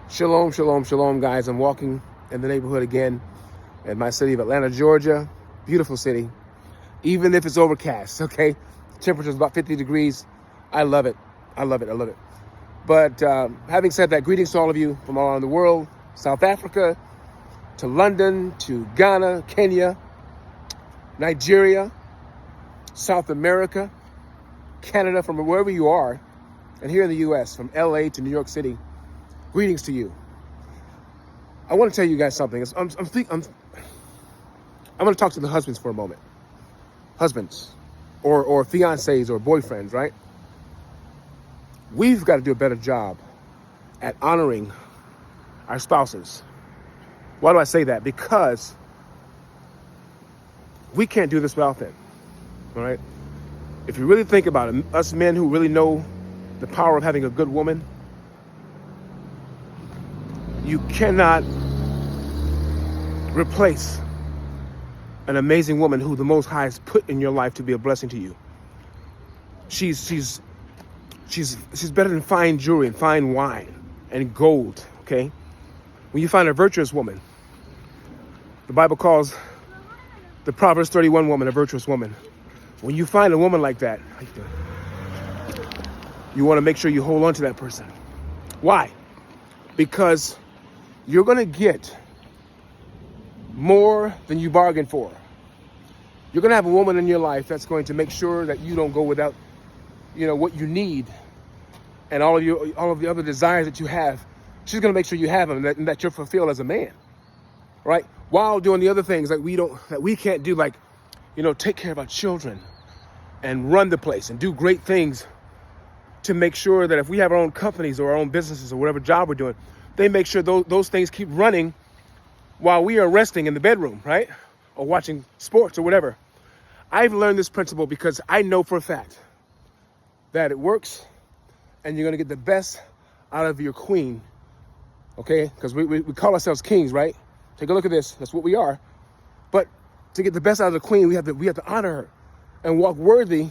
Shalom, shalom, shalom, guys. I'm walking in the neighborhood again in my city of Atlanta, Georgia. Beautiful city, even if it's overcast, okay? Temperature's about 50 degrees. I love it. I love it. I love it. But having said that, greetings to all of you from all around the world, South Africa, to London, to Ghana, Kenya, Nigeria, South America, Canada, from wherever you are, and here in the U.S., from LA to New York City. Greetings to you. I want to tell you guys something. I'm going to talk to the husbands for a moment. Husbands, or fiancés, or boyfriends, right? We've got to do a better job at honoring our spouses. Why do I say that? Because we can't do this without them, all right? If you really think about it, us men who really know the power of having a good woman, you cannot replace an amazing woman who the Most High has put in your life to be a blessing to you. She's better than fine jewelry and fine wine and gold, okay? When you find a virtuous woman, the Bible calls the Proverbs 31 woman a virtuous woman. When you find a woman like that, you want to make sure you hold on to that person. Why? Because you're going to get more than you bargained for. You're going to have a woman in your life that's going to make sure that you don't go without, what you need, and all of the other desires that you have. She's going to make sure you have them, and that you're fulfilled as a man, right? While doing the other things that we can't do, like, take care of our children and run the place and do great things to make sure that if we have our own companies or our own businesses or whatever job we're doing, they make sure those things keep running while we are resting in the bedroom, right? Or watching sports or whatever. I've learned this principle because I know for a fact that it works, and you're going to get the best out of your queen, okay? Because we call ourselves kings, right? Take a look at this. That's what we are. But to get the best out of the queen, we have to honor her and walk worthy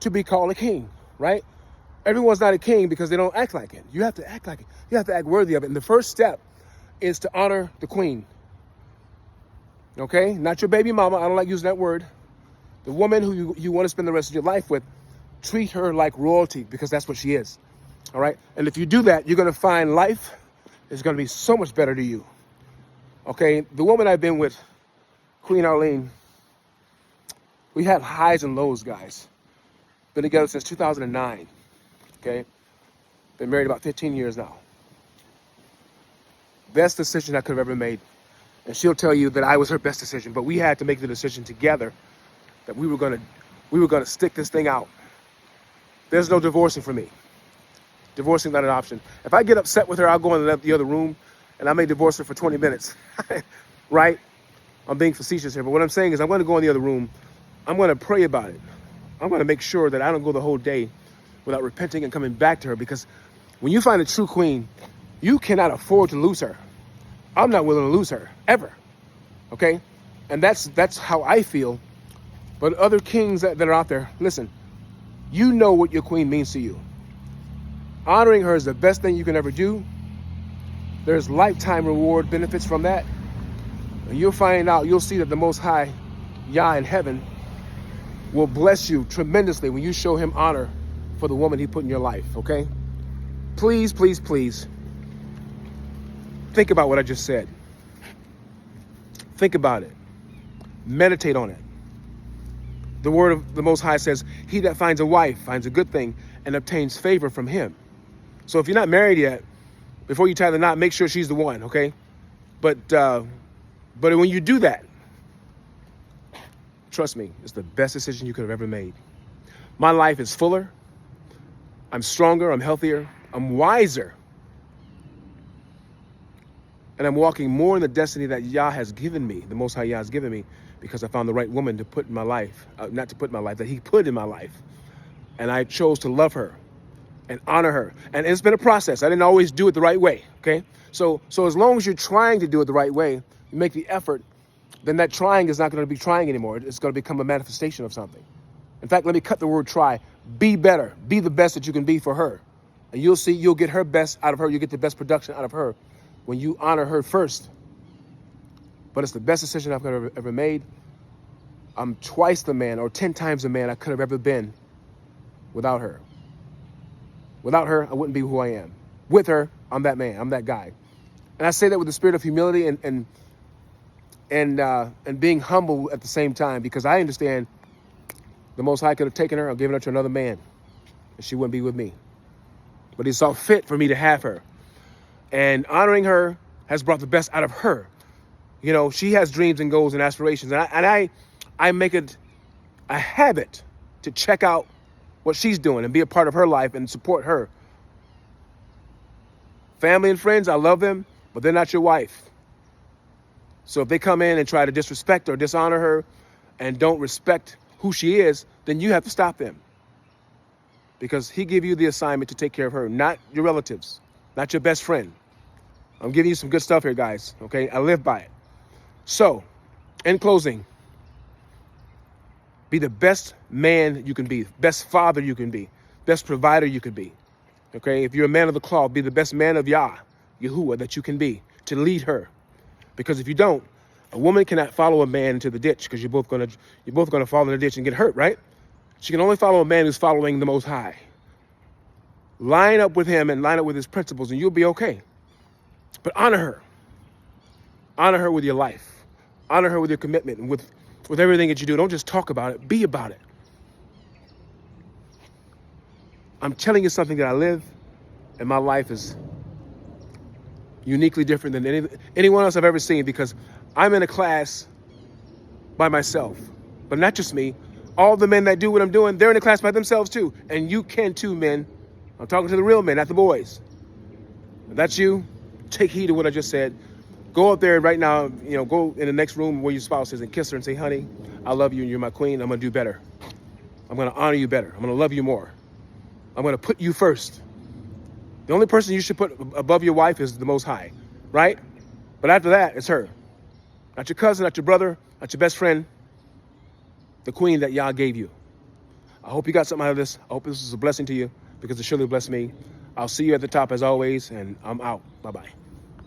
to be called a king, right? Everyone's not a king because they don't act like it. You have to act like it. You have to act worthy of it. And the first step is to honor the queen. Okay? Not your baby mama. I don't like using that word. The woman who you want to spend the rest of your life with, treat her like royalty, because that's what she is. All right? And if you do that, you're going to find life is going to be so much better to you. Okay? The woman I've been with, Queen Arlene, we had highs and lows, guys. Been together since 2009. Okay? Been married about 15 years now. Best decision I could have ever made. And she'll tell you that I was her best decision, but we had to make the decision together that we were gonna stick this thing out. There's no divorcing for me. Divorcing not an option. If I get upset with her, I'll go in the other room and I may divorce her for 20 minutes. Right? I'm being facetious here, but what I'm saying is I'm gonna go in the other room. I'm gonna pray about it. I'm gonna make sure that I don't go the whole day without repenting and coming back to her, because when you find a true queen, you cannot afford to lose her. I'm not willing to lose her, ever. Okay? And that's how I feel. But other kings that are out there, listen, you know what your queen means to you. Honoring her is the best thing you can ever do. There's lifetime reward benefits from that. And you'll see that the Most High, Yah in heaven, will bless you tremendously when you show him honor for the woman he put in your life, okay? Please, please, please, think about what I just said. Think about it. Meditate on it. The word of the Most High says, he that finds a wife finds a good thing and obtains favor from him. So if you're not married yet, before you tie the knot, make sure she's the one, okay? But when you do that, trust me, it's the best decision you could have ever made. My life is fuller. I'm stronger. I'm healthier. I'm wiser. And I'm walking more in the destiny that Yah has given me, the Most High Yah has given me, because I found the right woman to put in my life, not to put in my life, that he put in my life. And I chose to love her and honor her. And it's been a process. I didn't always do it the right way, okay? So as long as you're trying to do it the right way, you make the effort, then that trying is not going to be trying anymore. It's going to become a manifestation of something. In fact, let me cut the word try. Be better. Be the best that you can be for her. And you'll see you'll get her best out of her. You'll get the best production out of her when you honor her first. But it's the best decision I've ever made. I'm twice the man or 10 times the man I could have ever been without her. Without her, I wouldn't be who I am. With her, I'm that man. I'm that guy. And I say that with the spirit of humility and being humble at the same time, because I understand the Most High could have taken her or given her to another man, and she wouldn't be with me. But He saw fit for me to have her. And honoring her has brought the best out of her. You know, she has dreams and goals and aspirations. And I make it a habit to check out what she's doing and be a part of her life and support her. Family and friends, I love them, but they're not your wife. So if they come in and try to disrespect or dishonor her and don't respect who she is, then you have to stop them. Because He gave you the assignment to take care of her, not your relatives, not your best friend. I'm giving you some good stuff here, guys, okay? I live by it. So, in closing, be the best man you can be, best father you can be, best provider you can be, okay? If you're a man of the cloth, be the best man of Yahuwah that you can be to lead her. Because if you don't, a woman cannot follow a man into the ditch, because you're both gonna fall in the ditch and get hurt, right? She can only follow a man who's following the Most High. Line up with him and line up with his principles, and you'll be okay. But honor her. Honor her with your life. Honor her with your commitment and with everything that you do. Don't just talk about it. Be about it. I'm telling you something that I live, and my life is uniquely different than anyone else I've ever seen, because I'm in a class by myself. But not just me. All the men that do what I'm doing, they're in a class by themselves too. And you can too, men. I'm talking to the real men, not the boys. If that's you, take heed of what I just said. Go up there right now, go in the next room where your spouse is and kiss her and say, honey, I love you and you're my queen. I'm going to do better. I'm going to honor you better. I'm going to love you more. I'm going to put you first. The only person you should put above your wife is the Most High, right? But after that, it's her. Not your cousin, not your brother, not your best friend. The queen that Yah gave you. I hope you got something out of this. I hope this is a blessing to you, because it surely blessed me. I'll see you at the top as always, and I'm out. Bye-bye.